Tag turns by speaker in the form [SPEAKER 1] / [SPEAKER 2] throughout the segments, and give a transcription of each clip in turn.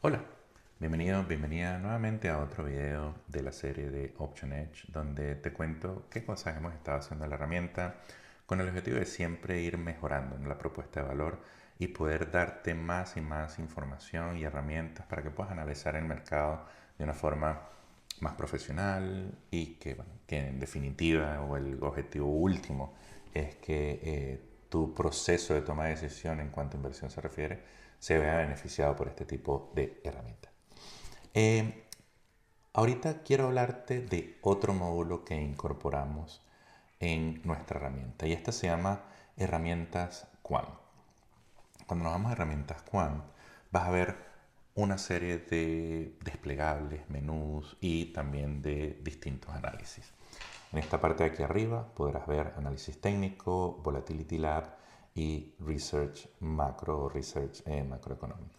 [SPEAKER 1] Hola, bienvenido, bienvenida nuevamente a otro video de la serie de Option Edge, donde te cuento qué cosas hemos estado haciendo en la herramienta con el objetivo de siempre ir mejorando en la propuesta de valor y poder darte más y más información y herramientas para que puedas analizar el mercado de una forma más profesional y que, bueno, que en definitiva o el objetivo último es que tu proceso de toma de decisión en cuanto a inversión se refiere se vea beneficiado por este tipo de herramientas. Eh, Ahorita quiero hablarte de otro módulo que incorporamos en nuestra herramienta y esta se llama herramientas Quant. Cuando nos vamos a herramientas Quant vas a ver una serie de desplegables, menús y también de distintos análisis. En esta parte de aquí arriba podrás ver análisis técnico, Volatility Lab y Research Macro o Research Macroeconómico.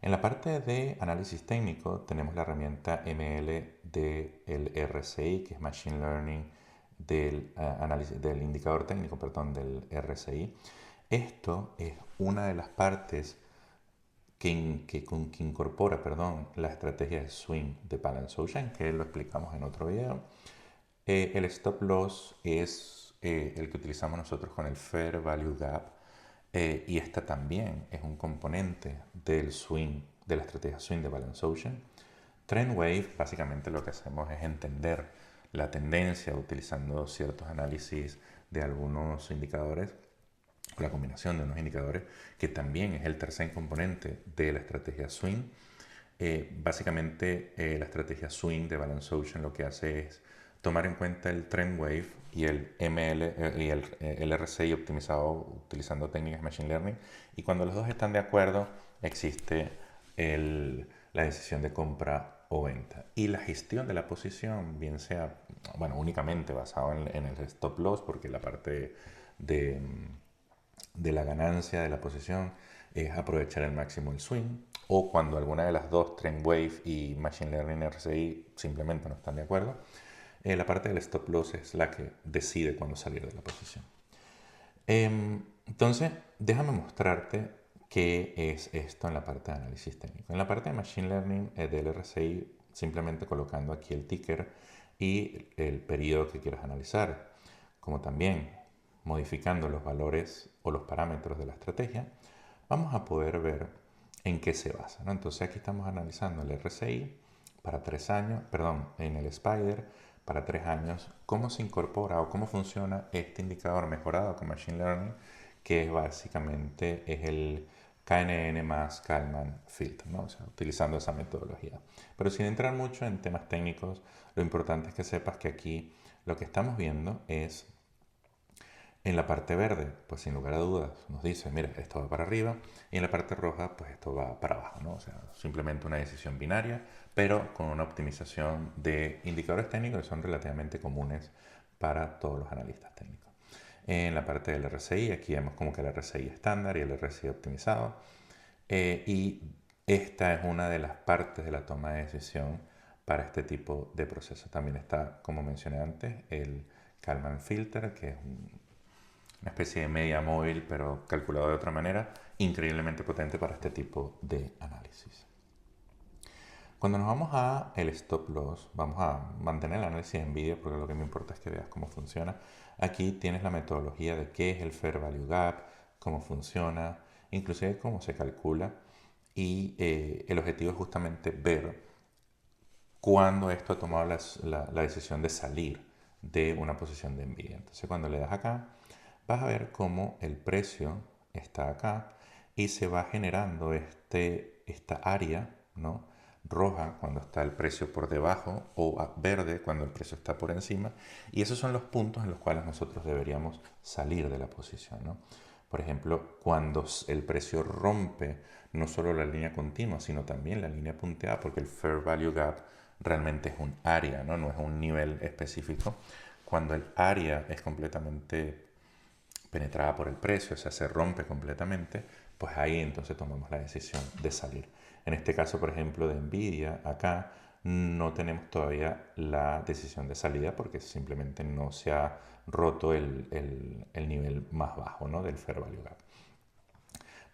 [SPEAKER 1] En la parte de análisis técnico tenemos la herramienta ML del RSI, que es Machine Learning del indicador técnico, perdón, del RSI. Esto es una de las partes que incorpora, perdón, la estrategia de swing de Balance Ocean, que lo explicamos en otro video. El stop loss es el que utilizamos nosotros con el Fair Value Gap y esta también es un componente del swing, de la estrategia swing de Balance Ocean. Trend Wave, básicamente lo que hacemos es entender la tendencia utilizando ciertos análisis de algunos indicadores, o la combinación de unos indicadores, que también es el tercer componente de la estrategia swing. Básicamente la estrategia swing de Balance Ocean lo que hace es tomar en cuenta el trend wave y el ML y el RSI optimizado utilizando técnicas Machine Learning, y cuando los dos están de acuerdo existe la decisión de compra o venta, y la gestión de la posición, bien sea, bueno, únicamente basado en el stop loss, porque la parte de, de la ganancia de la posición es aprovechar al máximo el swing, o cuando alguna de las dos, Trend Wave y Machine Learning RSI, simplemente no están de acuerdo, la parte del stop loss es la que decide cuándo salir de la posición. Entonces, déjame mostrarte qué es esto en la parte de análisis técnico. En la parte de Machine Learning del RSI, simplemente colocando aquí el ticker y el periodo que quieras analizar, como también modificando los valores o los parámetros de la estrategia, vamos a poder ver en qué se basa, ¿no? Entonces aquí estamos analizando el RSI para 3 años, perdón, en el Spider para 3 años, cómo se incorpora o cómo funciona este indicador mejorado con Machine Learning, que básicamente es el KNN más Kalman Filter, ¿no? O sea, utilizando esa metodología. Pero sin entrar mucho en temas técnicos, lo importante es que sepas que aquí lo que estamos viendo es en la parte verde, pues sin lugar a dudas, nos dice, mira, esto va para arriba, y en la parte roja, pues esto va para abajo, ¿no? O sea, simplemente una decisión binaria, pero con una optimización de indicadores técnicos que son relativamente comunes para todos los analistas técnicos. En la parte del RSI, aquí vemos como que el RSI estándar y el RSI optimizado, y esta es una de las partes de la toma de decisión para este tipo de proceso. También está, como mencioné antes, el Kalman Filter, que es una especie de media móvil, pero calculado de otra manera, increíblemente potente para este tipo de análisis. Cuando nos vamos a el stop loss, vamos a mantener el análisis de NVIDIA porque lo que me importa es que veas cómo funciona. Aquí tienes la metodología de qué es el Fair Value Gap, cómo funciona, inclusive cómo se calcula, y el objetivo es justamente ver cuándo esto ha tomado la decisión de salir de una posición de NVIDIA. Entonces cuando le das acá, vas a ver cómo el precio está acá y se va generando esta área, ¿no? Roja cuando está el precio por debajo o verde cuando el precio está por encima, y esos son los puntos en los cuales nosotros deberíamos salir de la posición, ¿no? Por ejemplo, cuando el precio rompe no solo la línea continua, sino también la línea punteada, porque el Fair Value Gap realmente es un área, ¿no? No es un nivel específico. Cuando el área es completamente penetrada por el precio, o sea, se rompe completamente, pues ahí entonces tomamos la decisión de salir. En este caso, por ejemplo, de Nvidia, acá no tenemos todavía la decisión de salida porque simplemente no se ha roto el nivel más bajo, ¿no? Del Fair Value Gap.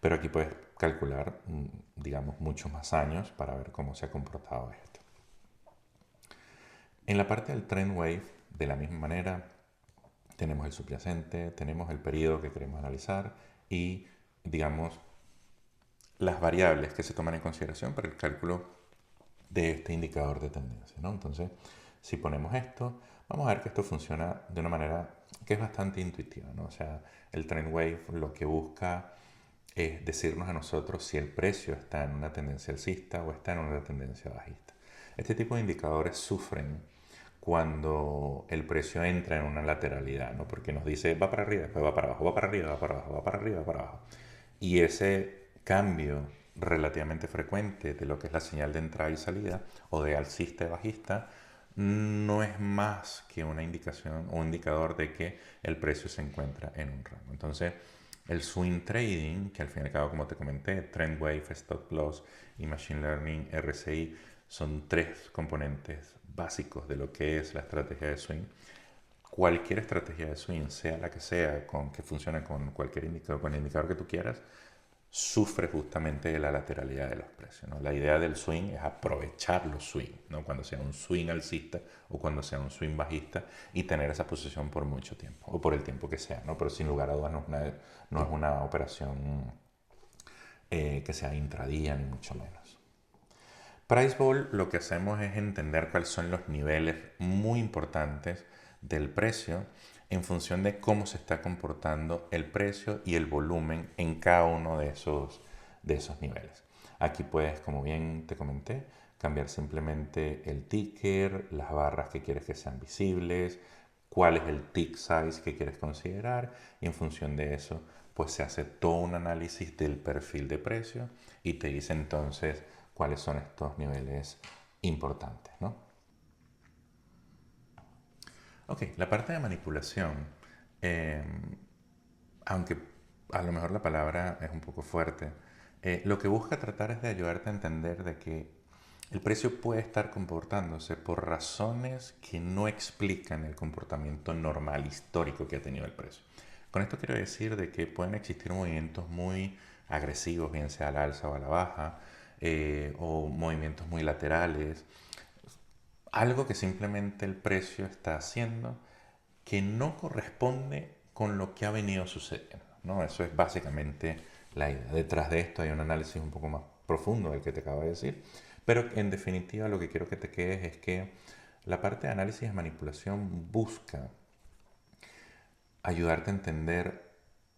[SPEAKER 1] Pero aquí puedes calcular, digamos, muchos más años para ver cómo se ha comportado esto. En la parte del trend wave, de la misma manera, tenemos el subyacente, tenemos el periodo que queremos analizar y, digamos, las variables que se toman en consideración para el cálculo de este indicador de tendencia, ¿no? Entonces, si ponemos esto, vamos a ver que esto funciona de una manera que es bastante intuitiva, ¿no? O sea, el trend wave lo que busca es decirnos a nosotros si el precio está en una tendencia alcista o está en una tendencia bajista. Este tipo de indicadores sufren cuando el precio entra en una lateralidad, ¿no? Porque nos dice va para arriba, después va para abajo, va para arriba, va para abajo, va para arriba, va para abajo. Y ese cambio relativamente frecuente de lo que es la señal de entrada y salida o de alcista y bajista no es más que una indicación o un indicador de que el precio se encuentra en un rango. Entonces, el swing trading, que al fin y al cabo, como te comenté, Trend Wave, Stop Loss y Machine Learning RSI son tres componentes básicos de lo que es la estrategia de swing. Cualquier estrategia de swing, sea la que sea, con que funcione con cualquier indicador, con el indicador que tú quieras, sufre justamente de la lateralidad de los precios, ¿no? La idea del swing es aprovechar los swing, ¿no? Cuando sea un swing alcista o cuando sea un swing bajista y tener esa posición por mucho tiempo o por el tiempo que sea, ¿no? Pero sin lugar a dudas no es una operación que sea intradía ni mucho menos. Priceball lo que hacemos es entender cuáles son los niveles muy importantes del precio en función de cómo se está comportando el precio y el volumen en cada uno de esos niveles. Aquí puedes, como bien te comenté, cambiar simplemente el ticker, las barras que quieres que sean visibles, cuál es el tick size que quieres considerar y en función de eso pues se hace todo un análisis del perfil de precio y te dice entonces cuáles son estos niveles importantes, ¿no? Ok, la parte de manipulación, eh, aunque a lo mejor la palabra es un poco fuerte, lo que busca tratar es de ayudarte a entender de que el precio puede estar comportándose por razones que no explican el comportamiento normal histórico que ha tenido el precio. Con esto quiero decir de que pueden existir movimientos muy agresivos, bien sea a la alza o a la baja, o movimientos muy laterales, algo que simplemente el precio está haciendo que no corresponde con lo que ha venido sucediendo, ¿no? Eso es básicamente la idea. Detrás de esto hay un análisis un poco más profundo del que te acabo de decir, pero en definitiva lo que quiero que te quedes es que la parte de análisis de manipulación busca ayudarte a entender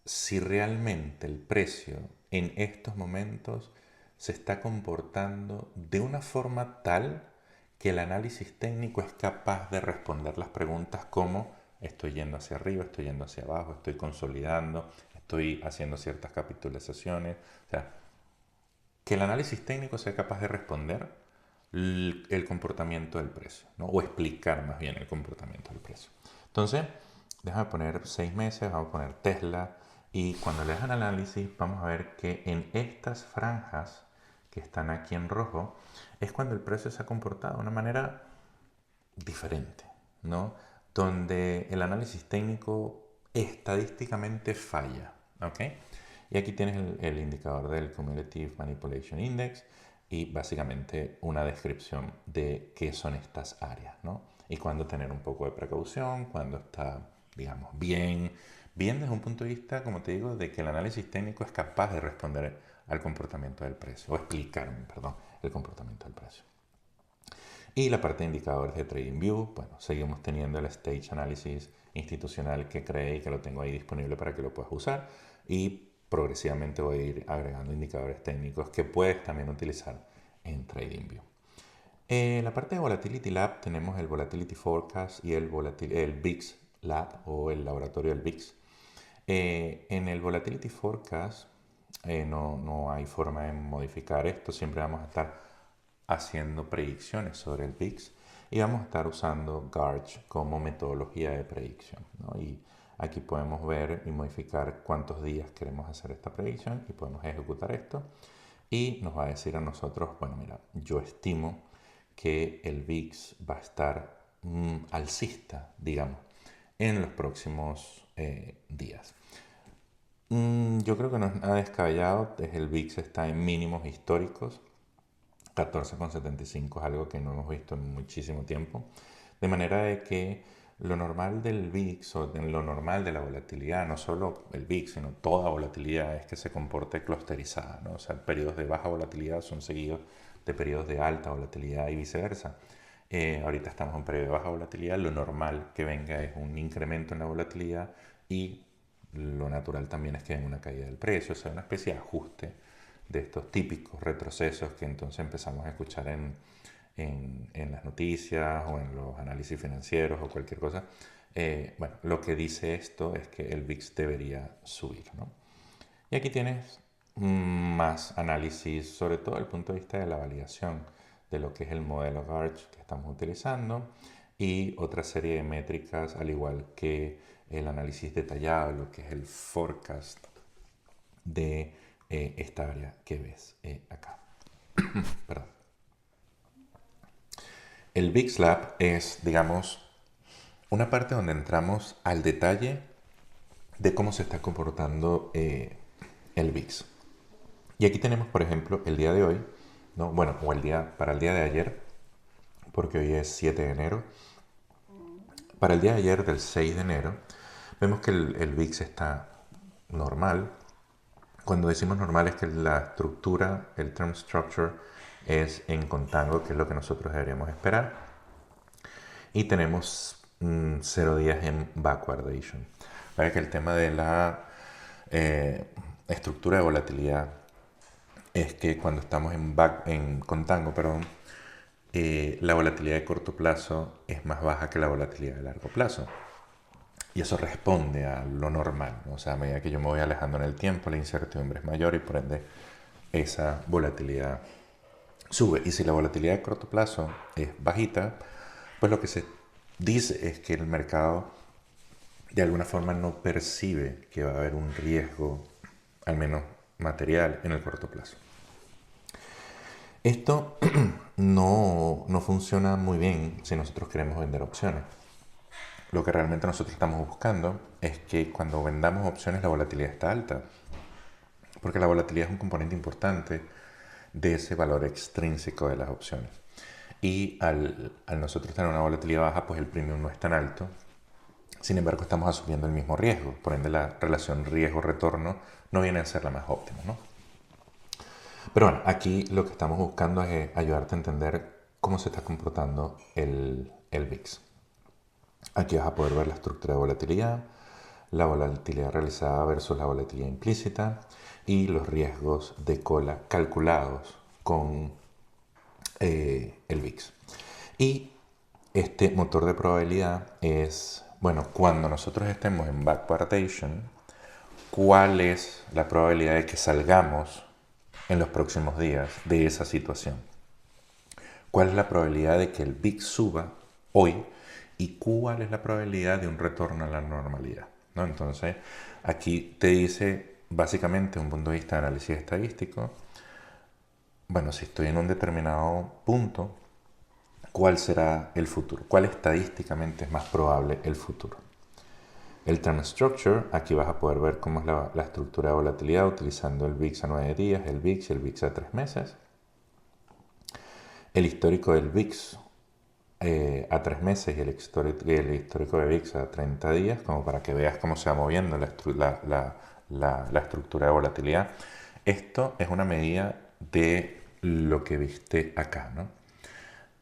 [SPEAKER 1] si realmente el precio en estos momentos se está comportando de una forma tal que el análisis técnico es capaz de responder las preguntas como estoy yendo hacia arriba, estoy yendo hacia abajo, estoy consolidando, estoy haciendo ciertas capitalizaciones. O sea, que el análisis técnico sea capaz de responder el comportamiento del precio, ¿no? O explicar más bien el comportamiento del precio. Entonces, déjame poner 6 meses, vamos a poner Tesla, y cuando le das el análisis vamos a ver que en estas franjas que están aquí en rojo es cuando el precio se ha comportado de una manera diferente, ¿no? Donde el análisis técnico estadísticamente falla, ¿ok? Y aquí tienes el indicador del Cumulative Manipulation Index y básicamente una descripción de qué son estas áreas, ¿no? Y cuándo tener un poco de precaución, cuándo está, digamos, bien desde un punto de vista, como te digo, de que el análisis técnico es capaz de responder al comportamiento del precio, o explicarme, perdón, el comportamiento del precio. Y la parte de indicadores de TradingView, bueno, seguimos teniendo el Stage Analysis institucional que creé y que lo tengo ahí disponible para que lo puedas usar. Y progresivamente voy a ir agregando indicadores técnicos que puedes también utilizar en TradingView. En la parte de Volatility Lab tenemos el Volatility Forecast y el VIX Lab o el laboratorio del VIX. En el Volatility Forecast no hay forma de modificar esto, siempre vamos a estar haciendo predicciones sobre el VIX y vamos a estar usando Garch como metodología de predicción, ¿no? Y aquí podemos ver y modificar cuántos días queremos hacer esta predicción y podemos ejecutar esto y nos va a decir a nosotros, bueno, mira, yo estimo que el VIX va a estar alcista, digamos, en los próximos días. Yo creo que no es nada descabellado. El VIX está en mínimos históricos. 14,75 es algo que no hemos visto en muchísimo tiempo. De manera de que lo normal del VIX o lo normal de la volatilidad, no solo el VIX, sino toda volatilidad, es que se comporte clusterizada, ¿no? O sea, periodos de baja volatilidad son seguidos de periodos de alta volatilidad y viceversa. Ahorita estamos en un periodo de baja volatilidad, lo normal que venga es un incremento en la volatilidad y lo natural también es que venga una caída del precio, o sea, una especie de ajuste de estos típicos retrocesos que entonces empezamos a escuchar en las noticias o en los análisis financieros o cualquier cosa. Bueno, lo que dice esto es que el VIX debería subir, ¿no? Y aquí tienes más análisis, sobre todo desde el punto de vista de la validación de lo que es el modelo GARCH que estamos utilizando y otra serie de métricas, al igual que el análisis detallado, lo que es el forecast de esta área que ves acá. Perdón. El VIX Lab es, digamos, una parte donde entramos al detalle de cómo se está comportando el VIX. Y aquí tenemos, por ejemplo, el día de hoy, ¿no? Bueno, o para el día de ayer, porque hoy es 7 de enero. Para el día de ayer, del 6 de enero, vemos que el VIX está normal. Cuando decimos normal es que la estructura, el term structure, es en contango, que es lo que nosotros deberíamos esperar. Y tenemos 0 días en backwardation. Para que el tema de la estructura de volatilidad es que cuando estamos en contango, perdón, la volatilidad de corto plazo es más baja que la volatilidad de largo plazo. Y eso responde a lo normal, ¿no? O sea, a medida que yo me voy alejando en el tiempo, la incertidumbre es mayor y por ende esa volatilidad sube. Y si la volatilidad de corto plazo es bajita, pues lo que se dice es que el mercado de alguna forma no percibe que va a haber un riesgo, al menos material, en el corto plazo. Esto no funciona muy bien si nosotros queremos vender opciones. Lo que realmente nosotros estamos buscando es que cuando vendamos opciones la volatilidad está alta, porque la volatilidad es un componente importante de ese valor extrínseco de las opciones. Y al nosotros tener una volatilidad baja, pues el premium no es tan alto. Sin embargo, estamos asumiendo el mismo riesgo. Por ende, la relación riesgo-retorno no viene a ser la más óptima, ¿no? Pero bueno, aquí lo que estamos buscando es ayudarte a entender cómo se está comportando el VIX. Aquí vas a poder ver la estructura de volatilidad, la volatilidad realizada versus la volatilidad implícita y los riesgos de cola calculados con el VIX. Y este motor de probabilidad es, bueno, cuando nosotros estemos en backwardation, ¿cuál es la probabilidad de que salgamos en los próximos días de esa situación? ¿Cuál es la probabilidad de que el VIX suba hoy? ¿Y cuál es la probabilidad de un retorno a la normalidad? ¿No? Entonces, aquí te dice, básicamente, un punto de vista de análisis estadístico, bueno, si estoy en un determinado punto, ¿cuál será el futuro? ¿Cuál estadísticamente es más probable el futuro? El term structure, aquí vas a poder ver cómo es la estructura de volatilidad utilizando el VIX a 9 días, el VIX y el VIX a 3 meses. El histórico del VIX a 3 meses y el histórico de VIX a 30 días, como para que veas cómo se va moviendo la estructura de volatilidad. Esto es una medida de lo que viste acá, ¿no?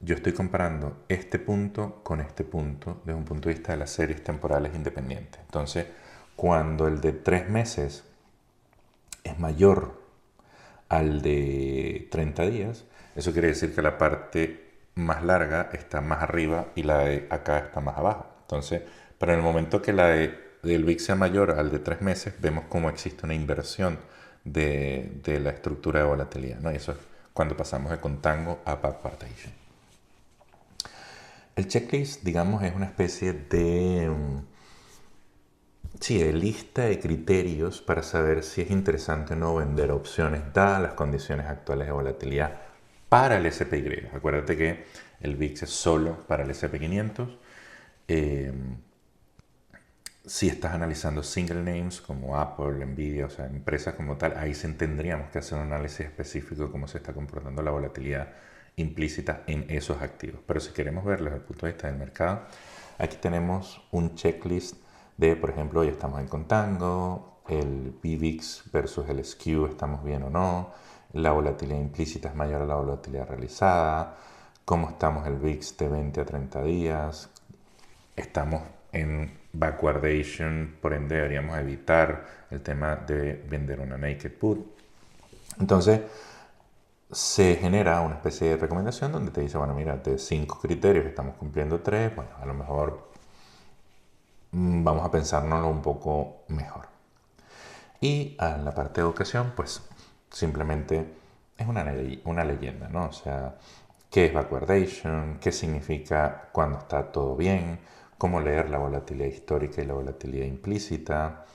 [SPEAKER 1] Yo estoy comparando este punto con este punto desde un punto de vista de las series temporales independientes. Entonces, cuando el de 3 meses es mayor al de 30 días, eso quiere decir que la parte más larga está más arriba y la de acá está más abajo. Entonces, pero en el momento que del VIX sea mayor al de 3 meses, vemos cómo existe una inversión de la estructura de volatilidad, ¿no? Y eso es cuando pasamos de contango a backwardation. El checklist, digamos, es una especie de, sí, de lista de criterios para saber si es interesante o no vender opciones dadas las condiciones actuales de volatilidad para el SPY. Acuérdate que el VIX es solo para el SP500 Si estás analizando single names como Apple, Nvidia, o sea, empresas como tal, ahí sí tendríamos que hacer un análisis específico de cómo se está comportando la volatilidad implícita en esos activos. Pero si queremos verlo desde el punto de vista del mercado, aquí tenemos un checklist de, por ejemplo, hoy estamos en contango, el VVIX versus el SKU, estamos bien o no, la volatilidad implícita es mayor a la volatilidad realizada, cómo estamos el VIX de 20 a 30 días, estamos en backwardation, por ende deberíamos evitar el tema de vender una naked put. Entonces se genera una especie de recomendación donde te dice, bueno, mira, de 5 criterios estamos cumpliendo 3, bueno, a lo mejor vamos a pensárnoslo un poco mejor. Y en la parte de educación, pues simplemente es una leyenda, ¿no? O sea, ¿qué es backwardation? ¿Qué significa cuando está todo bien? ¿Cómo leer la volatilidad histórica y la volatilidad implícita?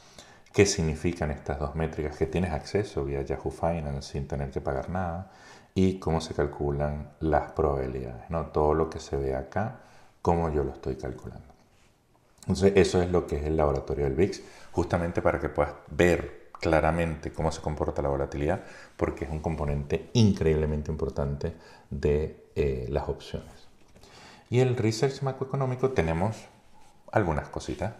[SPEAKER 1] ¿Qué significan estas dos métricas que tienes acceso vía Yahoo Finance sin tener que pagar nada? Y cómo se calculan las probabilidades, ¿no? Todo lo que se ve acá, cómo yo lo estoy calculando. Entonces, eso es lo que es el laboratorio del VIX, justamente para que puedas ver claramente cómo se comporta la volatilidad, porque es un componente increíblemente importante de las opciones. Y el research macroeconómico tenemos algunas cositas.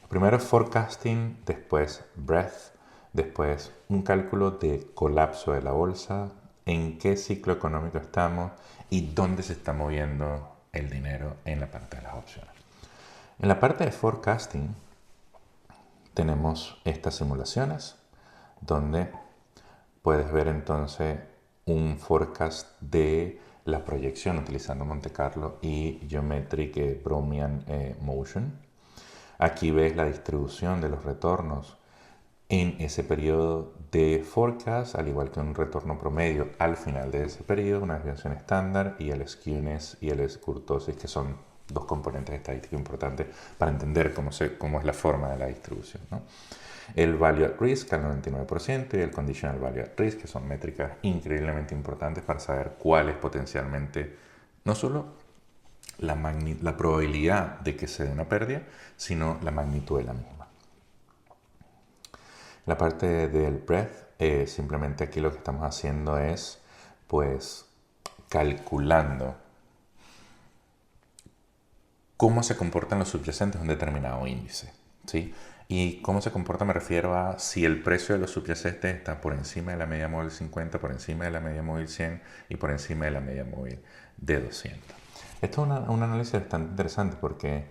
[SPEAKER 1] Primero forecasting, después breadth, después un cálculo de colapso de la bolsa, en qué ciclo económico estamos y dónde se está moviendo el dinero en la parte de las opciones. En la parte de forecasting tenemos estas simulaciones donde puedes ver entonces un forecast de la proyección utilizando Monte Carlo y Geometric Brownian Motion. Aquí ves la distribución de los retornos en ese periodo de forecast, al igual que un retorno promedio al final de ese periodo, una desviación estándar y el skewness y el kurtosis, que son dos componentes estadísticos importantes para entender cómo es la forma de la distribución, ¿no? El value at risk al 99% y el conditional value at risk, que son métricas increíblemente importantes para saber cuál es potencialmente no solo la probabilidad de que se dé una pérdida, sino la magnitud de la misma. La parte del breadth, simplemente aquí lo que estamos haciendo es, pues, calculando cómo se comportan los subyacentes de un determinado índice, ¿sí? Y cómo se comporta me refiero a si el precio de los subyacentes está por encima de la media móvil 50, por encima de la media móvil 100 y por encima de la media móvil de 200. Esto es un análisis bastante interesante porque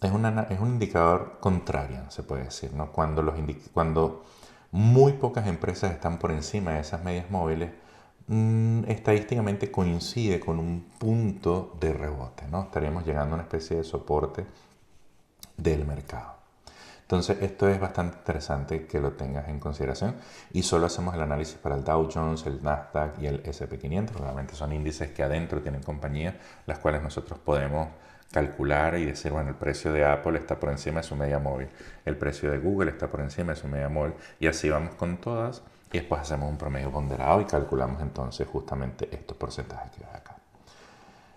[SPEAKER 1] es un indicador contrario, se puede decir, ¿no? Cuando muy pocas empresas están por encima de esas medias móviles, estadísticamente coincide con un punto de rebote, ¿no? Estaríamos llegando a una especie de soporte del mercado. Entonces, esto es bastante interesante que lo tengas en consideración y solo hacemos el análisis para el Dow Jones, el Nasdaq y el S&P 500. Realmente son índices que adentro tienen compañías las cuales nosotros podemos calcular y decir, bueno, el precio de Apple está por encima de su media móvil, el precio de Google está por encima de su media móvil y así vamos con todas y después hacemos un promedio ponderado y calculamos entonces justamente estos porcentajes que ves acá.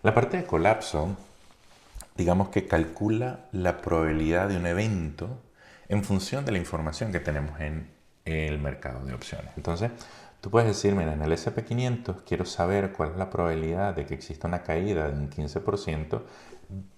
[SPEAKER 1] La parte de colapso, digamos que calcula la probabilidad de un evento en función de la información que tenemos en el mercado de opciones. Entonces, tú puedes decir, mira, en el S&P 500 quiero saber cuál es la probabilidad de que exista una caída de un 15%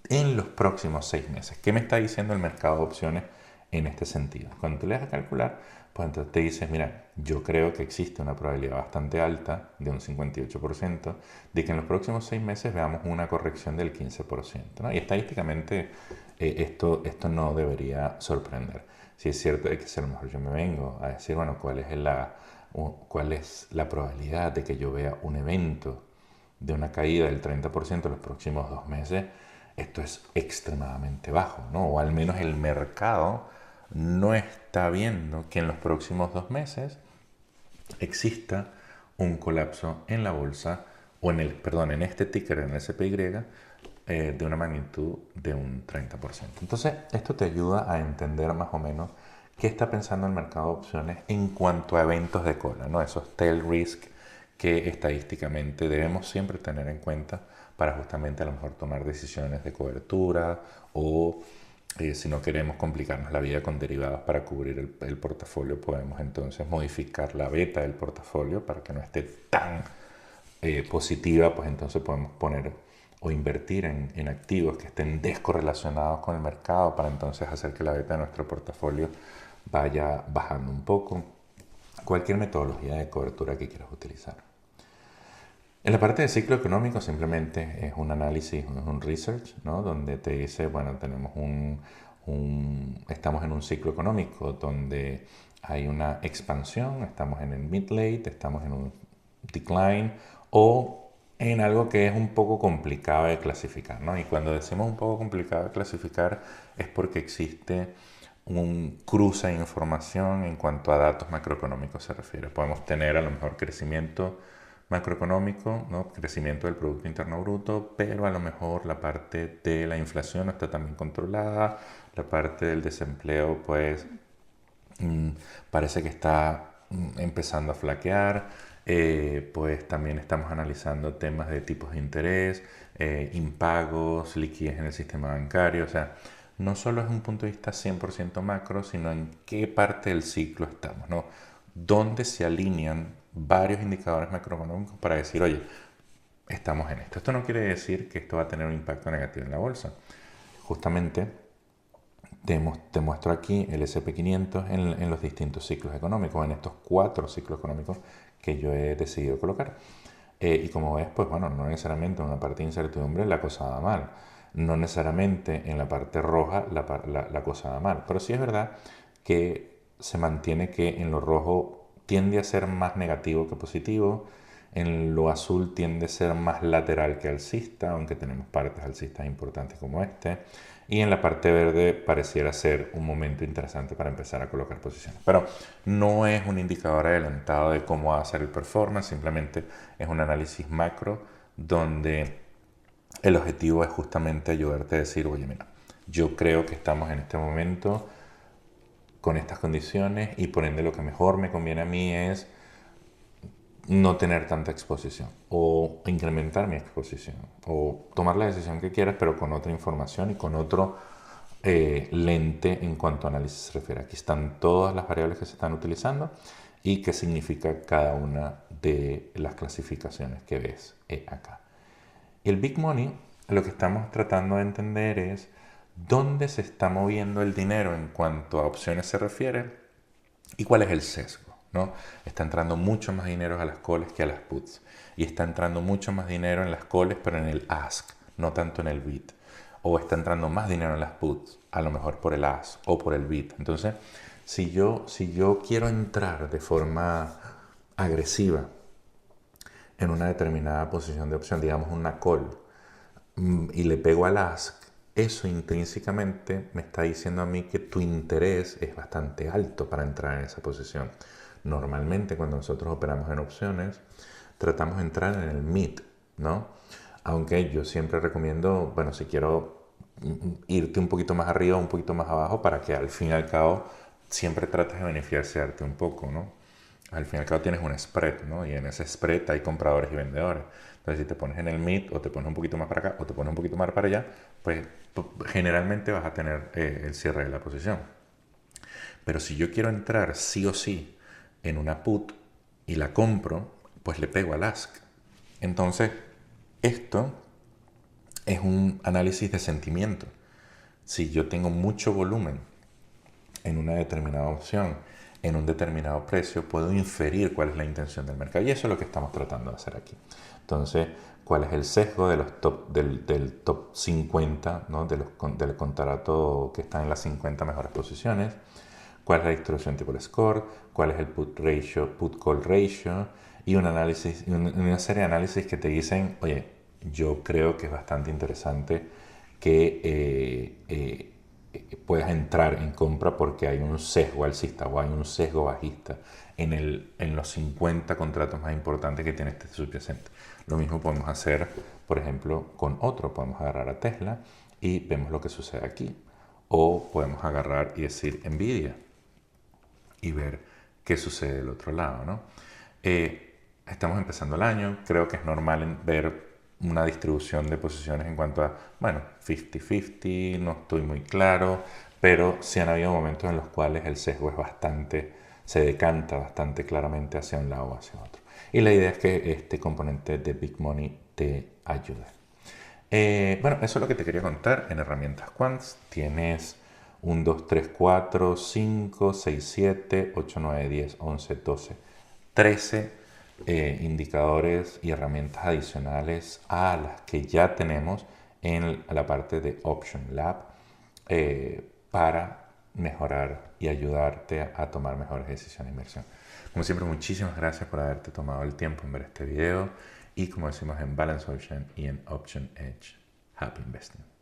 [SPEAKER 1] en los próximos 6 meses. ¿Qué me está diciendo el mercado de opciones en este sentido? Cuando tú le das a calcular, pues entonces te dices, mira, yo creo que existe una probabilidad bastante alta, de un 58%, de que en los próximos 6 meses veamos una corrección del 15%, ¿no? Y estadísticamente esto no debería sorprender. Si es cierto que si a lo mejor yo me vengo a decir, bueno, cuál es la probabilidad de que yo vea un evento de una caída del 30% en los próximos 2 meses, esto es extremadamente bajo, ¿no? O al menos el mercado no está viendo que en los próximos 2 meses exista un colapso en la bolsa o en este ticker, en el SPY, de una magnitud de un 30%. Entonces, esto te ayuda a entender más o menos qué está pensando el mercado de opciones en cuanto a eventos de cola, ¿no? Esos tail risk que estadísticamente debemos siempre tener en cuenta para justamente a lo mejor tomar decisiones de cobertura o Si no queremos complicarnos la vida con derivados para cubrir el portafolio, podemos entonces modificar la beta del portafolio para que no esté tan positiva, pues entonces podemos poner o invertir en activos que estén descorrelacionados con el mercado para entonces hacer que la beta de nuestro portafolio vaya bajando un poco. Cualquier metodología de cobertura que quieras utilizar. En la parte de ciclo económico simplemente es un análisis, un research, ¿no? Donde te dice, bueno, tenemos estamos en un ciclo económico donde hay una expansión, estamos en el mid-late, estamos en un decline o en algo que es un poco complicado de clasificar, ¿no? Y cuando decimos un poco complicado de clasificar es porque existe un cruce de información en cuanto a datos macroeconómicos se refiere. Podemos tener a lo mejor crecimiento macroeconómico, ¿no? Crecimiento del Producto Interno Bruto, pero a lo mejor la parte de la inflación no está tan bien controlada, la parte del desempleo pues parece que está empezando a flaquear, pues también estamos analizando temas de tipos de interés, impagos, liquidez en el sistema bancario, o sea, no solo es un punto de vista 100% macro, sino en qué parte del ciclo estamos, ¿no? Dónde se alinean varios indicadores macroeconómicos para decir, oye, estamos en esto. Esto no quiere decir que esto va a tener un impacto negativo en la bolsa. Justamente te muestro aquí el SP500 en los distintos ciclos económicos, en estos 4 ciclos económicos que yo he decidido colocar. Y como ves, pues bueno, no necesariamente en una parte de incertidumbre la cosa va mal. No necesariamente en la parte roja la cosa va mal. Pero sí es verdad que se mantiene que en lo rojo tiende a ser más negativo que positivo. En lo azul tiende a ser más lateral que alcista, aunque tenemos partes alcistas importantes como este. Y en la parte verde pareciera ser un momento interesante para empezar a colocar posiciones. Pero no es un indicador adelantado de cómo va a ser el performance, simplemente es un análisis macro donde el objetivo es justamente ayudarte a decir, oye, mira, yo creo que estamos en este momento con estas condiciones y por ende lo que mejor me conviene a mí es no tener tanta exposición o incrementar mi exposición o tomar la decisión que quieras pero con otra información y con otro lente en cuanto a análisis se refiere. Aquí están todas las variables que se están utilizando y qué significa cada una de las clasificaciones que ves acá. Y el Big Money, lo que estamos tratando de entender es dónde se está moviendo el dinero en cuanto a opciones se refiere y cuál es el sesgo, ¿no? Está entrando mucho más dinero a las calls que a las puts. Y está entrando mucho más dinero en las calls, pero en el ask, no tanto en el bid. O está entrando más dinero en las puts, a lo mejor por el ask o por el bid. Entonces, si yo quiero entrar de forma agresiva en una determinada posición de opción, digamos una call, y le pego al ask, eso intrínsecamente me está diciendo a mí que tu interés es bastante alto para entrar en esa posición. Normalmente cuando nosotros operamos en opciones, tratamos de entrar en el mid, ¿no? Aunque yo siempre recomiendo, bueno, si quiero irte un poquito más arriba, un poquito más abajo, para que al fin y al cabo siempre trates de beneficiarte un poco, ¿no? Al fin y al cabo tienes un spread, ¿no? Y en ese spread hay compradores y vendedores. Entonces, si te pones en el mid o te pones un poquito más para acá o te pones un poquito más para allá, pues generalmente vas a tener el cierre de la posición. Pero si yo quiero entrar sí o sí en una put y la compro, pues le pego al ask. Entonces, esto es un análisis de sentimiento. Si yo tengo mucho volumen en una determinada opción, en un determinado precio, puedo inferir cuál es la intención del mercado. Y eso es lo que estamos tratando de hacer aquí. Entonces, ¿cuál es el sesgo de los del top 50, ¿no? Del contrato que está en las 50 mejores posiciones? ¿Cuál es la distribución tipo el score? ¿Cuál es el put ratio, put call ratio? Y un análisis, una serie de análisis que te dicen, oye, yo creo que es bastante interesante que puedas entrar en compra porque hay un sesgo alcista o hay un sesgo bajista en los 50 contratos más importantes que tiene este subyacente. Lo mismo podemos hacer, por ejemplo, con otro. Podemos agarrar a Tesla y vemos lo que sucede aquí. O podemos agarrar y decir Nvidia y ver qué sucede del otro lado, ¿no? Estamos empezando el año, creo que es normal ver una distribución de posiciones en cuanto a, bueno, 50-50, no estoy muy claro, pero sí han habido momentos en los cuales el sesgo es bastante, se decanta bastante claramente hacia un lado o hacia otro. Y la idea es que este componente de Big Money te ayude. Bueno, eso es lo que te quería contar. En herramientas Quants tienes 1, 2, 3, 4, 5, 6, 7, 8, 9, 10, 11, 12, 13 indicadores y herramientas adicionales a las que ya tenemos en la parte de Option Lab para mejorar y ayudarte a tomar mejores decisiones de inversión. Como siempre, muchísimas gracias por haberte tomado el tiempo en ver este video y como decimos en Balance Option y en Option Edge, Happy Investing.